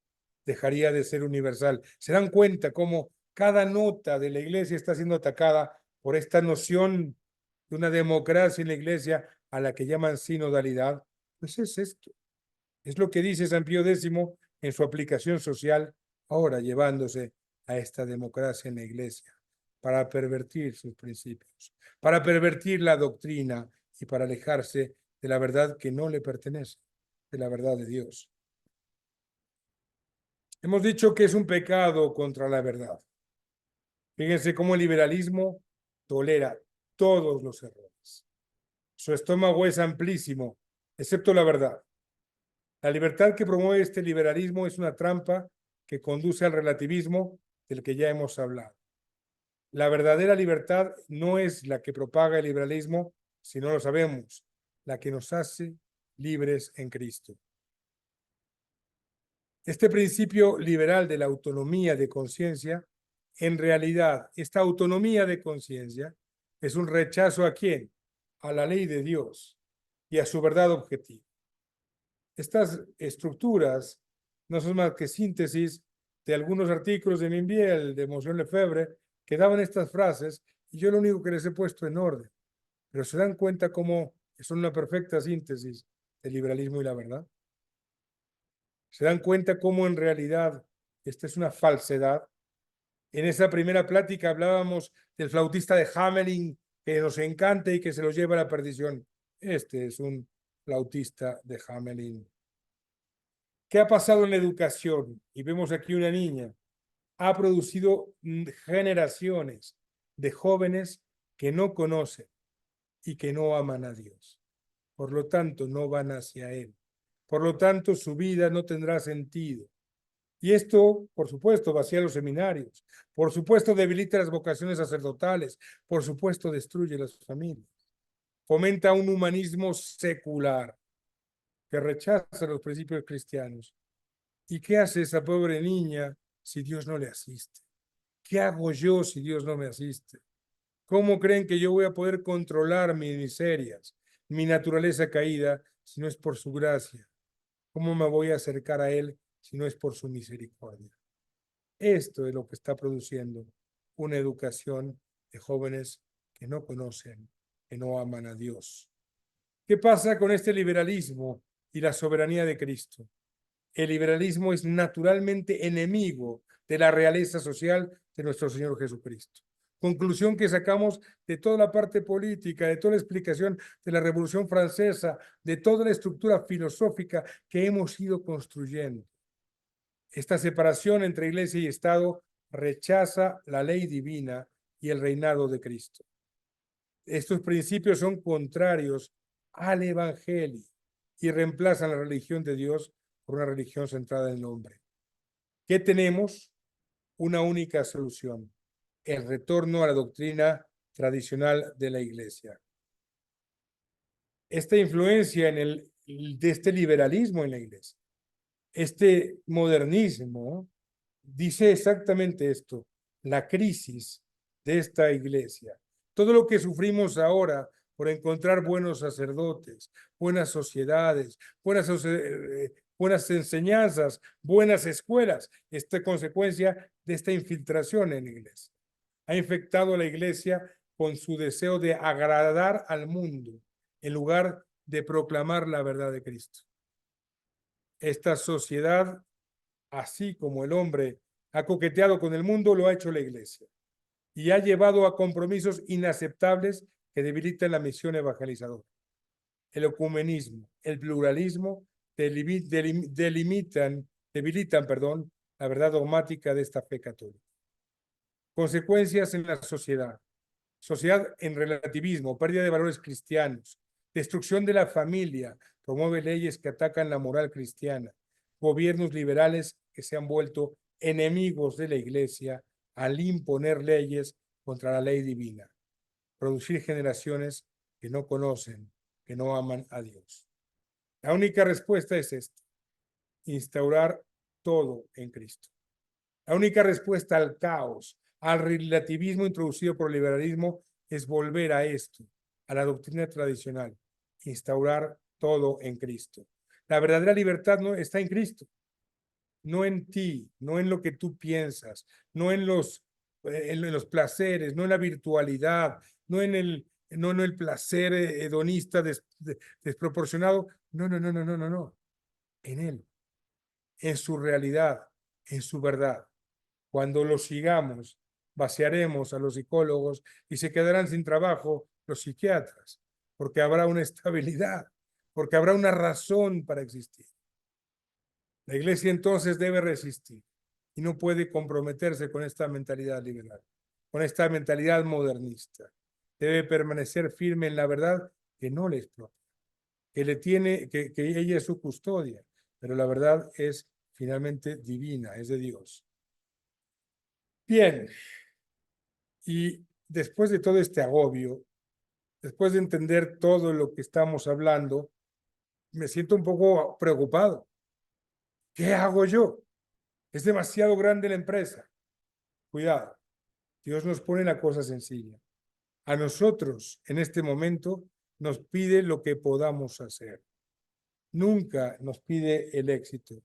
dejaría de ser universal. ¿Se dan cuenta cómo cada nota de la iglesia está siendo atacada por esta noción de una democracia en la iglesia a la que llaman sinodalidad? Pues es esto. Es lo que dice San Pío X en su aplicación social, ahora llevándose a esta democracia en la iglesia, para pervertir sus principios, para pervertir la doctrina y para alejarse de la verdad que no le pertenece, de la verdad de Dios. Hemos dicho que es un pecado contra la verdad. Fíjense cómo el liberalismo tolera todos los errores. Su estómago es amplísimo, excepto la verdad. La libertad que promueve este liberalismo es una trampa que conduce al relativismo del que ya hemos hablado. La verdadera libertad no es la que propaga el liberalismo, si no lo sabemos, la que nos hace libres en Cristo. Este principio liberal de la autonomía de conciencia, en realidad, esta autonomía de conciencia es un rechazo ¿a quién? A la ley de Dios y a su verdad objetiva. Estas estructuras no son más que síntesis de algunos artículos de Minviel, de Monsieur Lefebvre, que daban estas frases, y yo lo único que les he puesto en orden. Pero se dan cuenta cómo son una perfecta síntesis del liberalismo y la verdad. Se dan cuenta cómo en realidad esta es una falsedad. En esa primera plática hablábamos del flautista de Hamelin, que nos encanta y que se los lleva a la perdición. Este es un flautista de Hamelin. ¿Qué ha pasado en la educación? Y vemos aquí una niña. Ha producido generaciones de jóvenes que no conocen y que no aman a Dios. Por lo tanto, no van hacia Él. Por lo tanto, su vida no tendrá sentido. Y esto, por supuesto, vacía los seminarios, por supuesto, debilita las vocaciones sacerdotales, por supuesto, destruye las familias. Fomenta un humanismo secular que rechaza los principios cristianos. ¿Y qué hace esa pobre niña si Dios no le asiste? ¿Qué hago yo si Dios no me asiste? ¿Cómo creen que yo voy a poder controlar mis miserias, mi naturaleza caída, si no es por su gracia? ¿Cómo me voy a acercar a Él si no es por su misericordia? Esto es lo que está produciendo una educación de jóvenes que no conocen, que no aman a Dios. ¿Qué pasa con este liberalismo y la soberanía de Cristo? El liberalismo es naturalmente enemigo de la realeza social de nuestro Señor Jesucristo. Conclusión que sacamos de toda la parte política, de toda la explicación de la Revolución Francesa, de toda la estructura filosófica que hemos ido construyendo. Esta separación entre Iglesia y Estado rechaza la ley divina y el reinado de Cristo. Estos principios son contrarios al Evangelio y reemplazan la religión de Dios por una religión centrada en el hombre. ¿Qué tenemos? Una única solución: el retorno a la doctrina tradicional de la Iglesia. Esta influencia de este liberalismo en la Iglesia, este modernismo, dice exactamente esto: la crisis de esta Iglesia. Todo lo que sufrimos ahora por encontrar buenos sacerdotes, buenas sociedades, buenas enseñanzas, buenas escuelas, esta consecuencia de esta infiltración en la Iglesia. Ha infectado a la Iglesia con su deseo de agradar al mundo en lugar de proclamar la verdad de Cristo. Esta sociedad, así como el hombre ha coqueteado con el mundo, lo ha hecho la Iglesia y ha llevado a compromisos inaceptables que debilitan la misión evangelizadora. El ecumenismo, el pluralismo debilitan, la verdad dogmática de esta fe católica. Consecuencias en la sociedad. Sociedad en relativismo, pérdida de valores cristianos, destrucción de la familia, promueve leyes que atacan la moral cristiana, gobiernos liberales que se han vuelto enemigos de la Iglesia al imponer leyes contra la ley divina, producir generaciones que no conocen, que no aman a Dios. La única respuesta es esta: instaurar todo en Cristo. La única respuesta al caos, al relativismo introducido por el liberalismo, es volver a esto, a la doctrina tradicional, instaurar todo en Cristo. La verdadera libertad no está en Cristo, no en ti, no en lo que tú piensas, no en los placeres, no en la virtualidad, no en el placer hedonista desproporcionado. No. En Él, en su realidad, en su verdad. Cuando lo sigamos, vaciaremos a los psicólogos y se quedarán sin trabajo los psiquiatras, porque habrá una estabilidad, porque habrá una razón para existir. La Iglesia entonces debe resistir y no puede comprometerse con esta mentalidad liberal, con esta mentalidad modernista. Debe permanecer firme en la verdad que no le explota, que ella es su custodia, pero la verdad es finalmente divina, es de Dios. Bien, y después de todo este agobio, después de entender todo lo que estamos hablando, me siento un poco preocupado. ¿Qué hago yo? Es demasiado grande la empresa. Cuidado, Dios nos pone la cosa sencilla. A nosotros, en este momento, nos pide lo que podamos hacer. Nunca nos pide el éxito.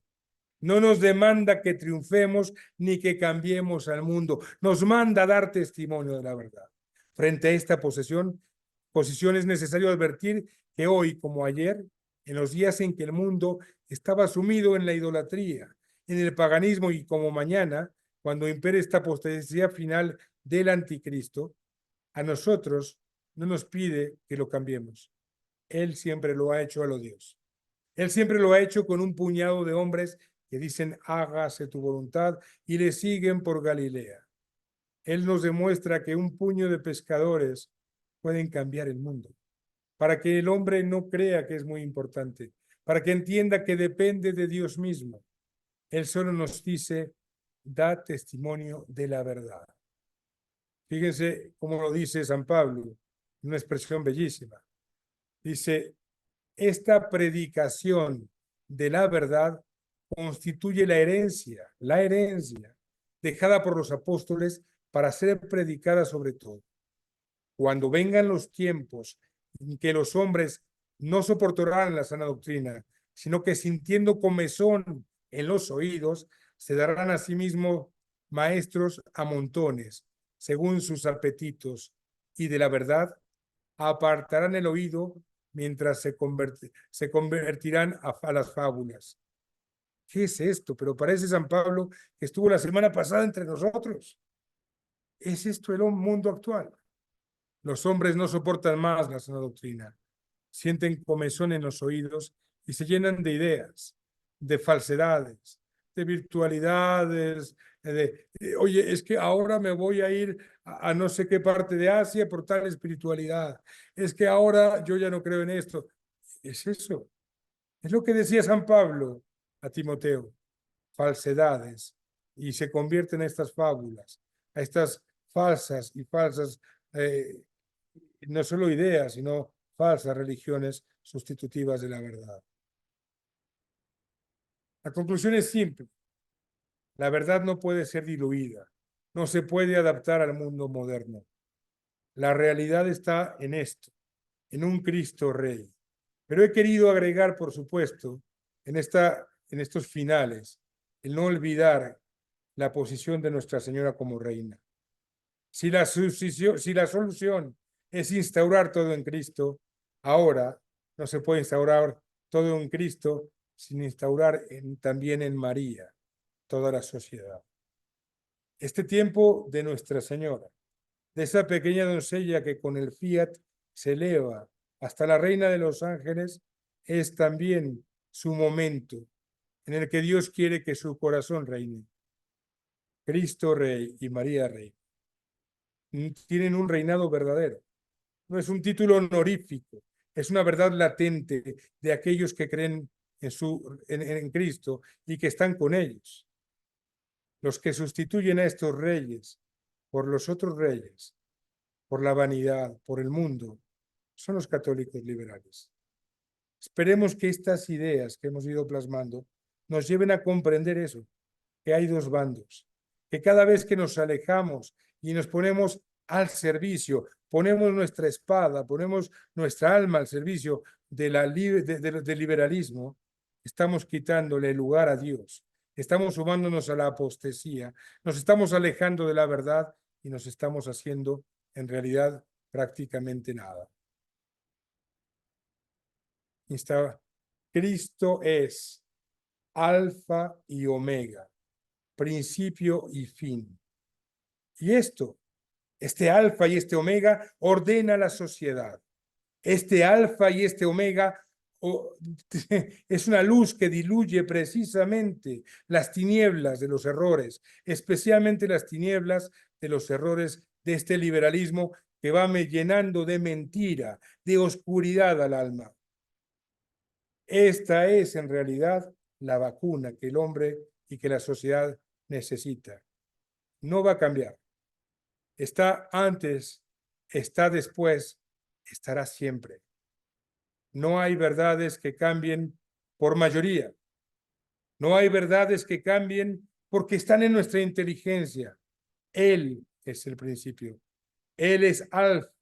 No nos demanda que triunfemos ni que cambiemos al mundo. Nos manda a dar testimonio de la verdad. Frente a esta posición es necesario advertir que hoy, como ayer, en los días en que el mundo estaba sumido en la idolatría, en el paganismo, y como mañana, cuando impere esta apostasía final del anticristo, a nosotros no nos pide que lo cambiemos. Él siempre lo ha hecho a lo Dios. Él siempre lo ha hecho con un puñado de hombres que dicen hágase tu voluntad y le siguen por Galilea. Él nos demuestra que un puño de pescadores pueden cambiar el mundo, para que el hombre no crea que es muy importante, para que entienda que depende de Dios mismo. Él solo nos dice, da testimonio de la verdad. Fíjense cómo lo dice San Pablo, una expresión bellísima. Dice, esta predicación de la verdad constituye la herencia dejada por los apóstoles para ser predicada sobre todo. Cuando vengan los tiempos en que los hombres no soportarán la sana doctrina, sino que sintiendo comezón en los oídos, se darán a sí mismos maestros a montones, según sus apetitos, y de la verdad apartarán el oído mientras se convertirán a las fábulas. ¿Qué es esto? Pero parece San Pablo que estuvo la semana pasada entre nosotros. ¿Es esto el mundo actual? Los hombres no soportan más la sana doctrina, sienten comezón en los oídos y se llenan de ideas, de falsedades, de virtualidades, oye, es que ahora me voy a ir a no sé qué parte de Asia por tal espiritualidad. Es que ahora yo ya no creo en esto. Es eso. Es lo que decía San Pablo a Timoteo. Falsedades. Y se convierten en estas fábulas, a estas falsas no solo ideas, sino falsas religiones sustitutivas de la verdad. La conclusión es simple. La verdad no puede ser diluida, no se puede adaptar al mundo moderno. La realidad está en esto, en un Cristo Rey. Pero he querido agregar, por supuesto, en estos finales, el no olvidar la posición de Nuestra Señora como reina. Si la solución es instaurar todo en Cristo, ahora no se puede instaurar todo en Cristo sin instaurar también en María toda la sociedad. Este tiempo de Nuestra Señora, de esa pequeña doncella que con el fiat se eleva hasta la reina de los ángeles, es también su momento en el que Dios quiere que su corazón reine. Cristo Rey y María Rey tienen un reinado verdadero. No es un título honorífico, es una verdad latente de aquellos que creen en Cristo y que están con ellos. Los que sustituyen a estos reyes por los otros reyes, por la vanidad, por el mundo, son los católicos liberales. Esperemos que estas ideas que hemos ido plasmando nos lleven a comprender eso, que hay dos bandos, que cada vez que nos alejamos y nos ponemos al servicio, ponemos nuestra espada, ponemos nuestra alma al servicio del liberalismo, estamos quitándole el lugar a Dios, estamos sumándonos a la apostasía, nos estamos alejando de la verdad y nos estamos haciendo en realidad prácticamente nada. Cristo es alfa y omega, principio y fin. Y este alfa y este omega ordena la sociedad. Este alfa y este omega es una luz que diluye precisamente las tinieblas de los errores, especialmente las tinieblas de los errores de este liberalismo que va llenando de mentira, de oscuridad al alma. Esta es en realidad la vacuna que el hombre y que la sociedad necesita. No va a cambiar. Está antes, está después, estará siempre. No hay verdades que cambien por mayoría. No hay verdades que cambien porque están en nuestra inteligencia. Él es el principio. Él es alfa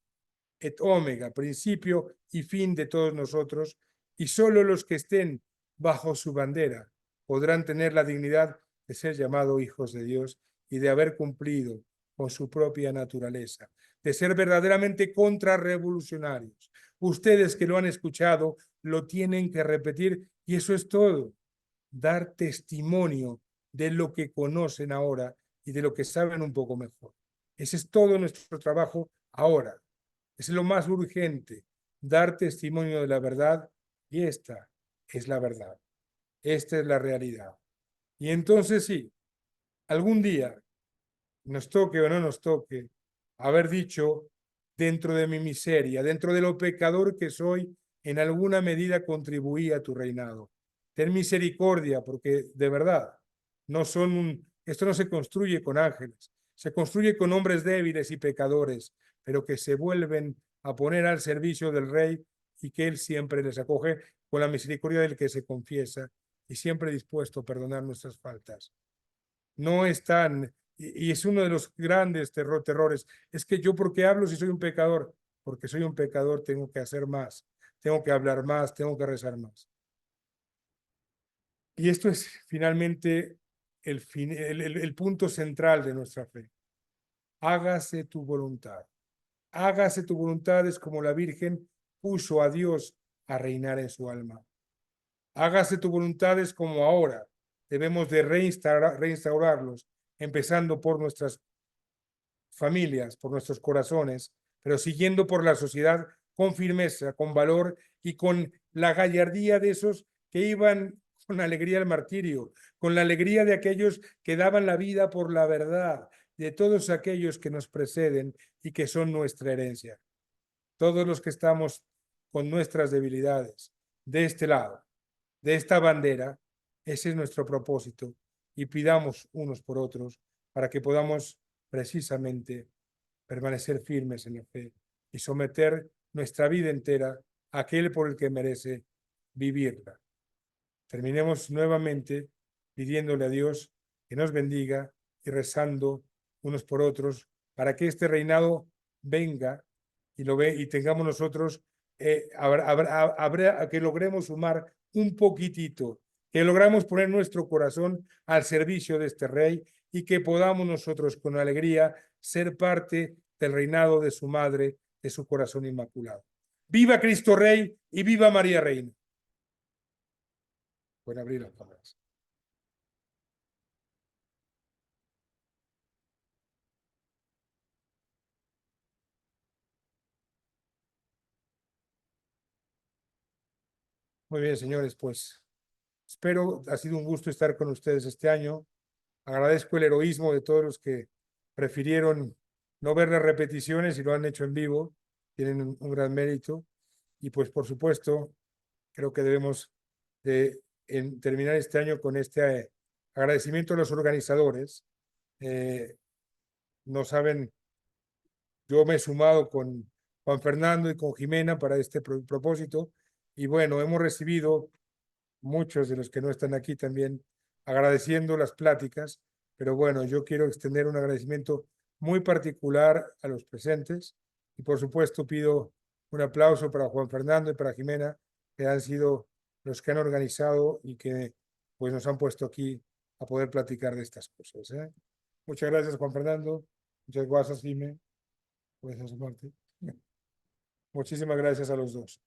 et omega, principio y fin de todos nosotros, y solo los que estén bajo su bandera podrán tener la dignidad de ser llamados hijos de Dios y de haber cumplido con su propia naturaleza, de ser verdaderamente contrarrevolucionarios. Ustedes que lo han escuchado lo tienen que repetir y eso es todo, dar testimonio de lo que conocen ahora y de lo que saben un poco mejor. Ese es todo nuestro trabajo ahora. Es lo más urgente, dar testimonio de la verdad y esta es la verdad. Esta es la realidad. Y entonces sí, algún día, nos toque o no nos toque, haber dicho, dentro de mi miseria, dentro de lo pecador que soy, en alguna medida contribuí a tu reinado. Ten misericordia, porque de verdad, esto no se construye con ángeles, se construye con hombres débiles y pecadores, pero que se vuelven a poner al servicio del Rey y que Él siempre les acoge con la misericordia del que se confiesa y siempre dispuesto a perdonar nuestras faltas. No están, y es uno de los grandes terrores, es que yo porque hablo si soy un pecador, porque soy un pecador tengo que hacer más, tengo que hablar más, tengo que rezar más. Y esto es finalmente el punto central de nuestra fe. Hágase tu voluntad. Hágase tu voluntad es como la Virgen puso a Dios a reinar en su alma. Hágase tu voluntad es como ahora debemos de reinstaurarlos, empezando por nuestras familias, por nuestros corazones, pero siguiendo por la sociedad con firmeza, con valor y con la gallardía de esos que iban con alegría al martirio, con la alegría de aquellos que daban la vida por la verdad, de todos aquellos que nos preceden y que son nuestra herencia. Todos los que estamos con nuestras debilidades de este lado, de esta bandera, ese es nuestro propósito y pidamos unos por otros para que podamos precisamente permanecer firmes en la fe y someter nuestra vida entera a aquel por el que merece vivirla. Terminemos nuevamente pidiéndole a Dios que nos bendiga y rezando unos por otros para que este reinado venga y tengamos nosotros, que logremos sumar un poquitito, que logramos poner nuestro corazón al servicio de este rey y que podamos nosotros con alegría ser parte del reinado de su madre, de su corazón inmaculado. ¡Viva Cristo Rey y viva María Reina! Pueden abrir las cámaras. Muy bien, señores, pues espero, ha sido un gusto estar con ustedes este año. Agradezco el heroísmo de todos los que prefirieron no ver las repeticiones y lo han hecho en vivo. Tienen un gran mérito. Y pues, por supuesto, creo que debemos de terminar este año con este agradecimiento a los organizadores. No saben, yo me he sumado con Juan Fernando y con Jimena para este propósito. Y bueno, hemos recibido muchos de los que no están aquí también agradeciendo las pláticas, pero bueno, yo quiero extender un agradecimiento muy particular a los presentes y por supuesto pido un aplauso para Juan Fernando y para Jimena, que han sido los que han organizado y que pues nos han puesto aquí a poder platicar de estas cosas, ¿eh? Muchas gracias, Juan Fernando. Muchas gracias, Jimena. Muchísimas gracias a los dos.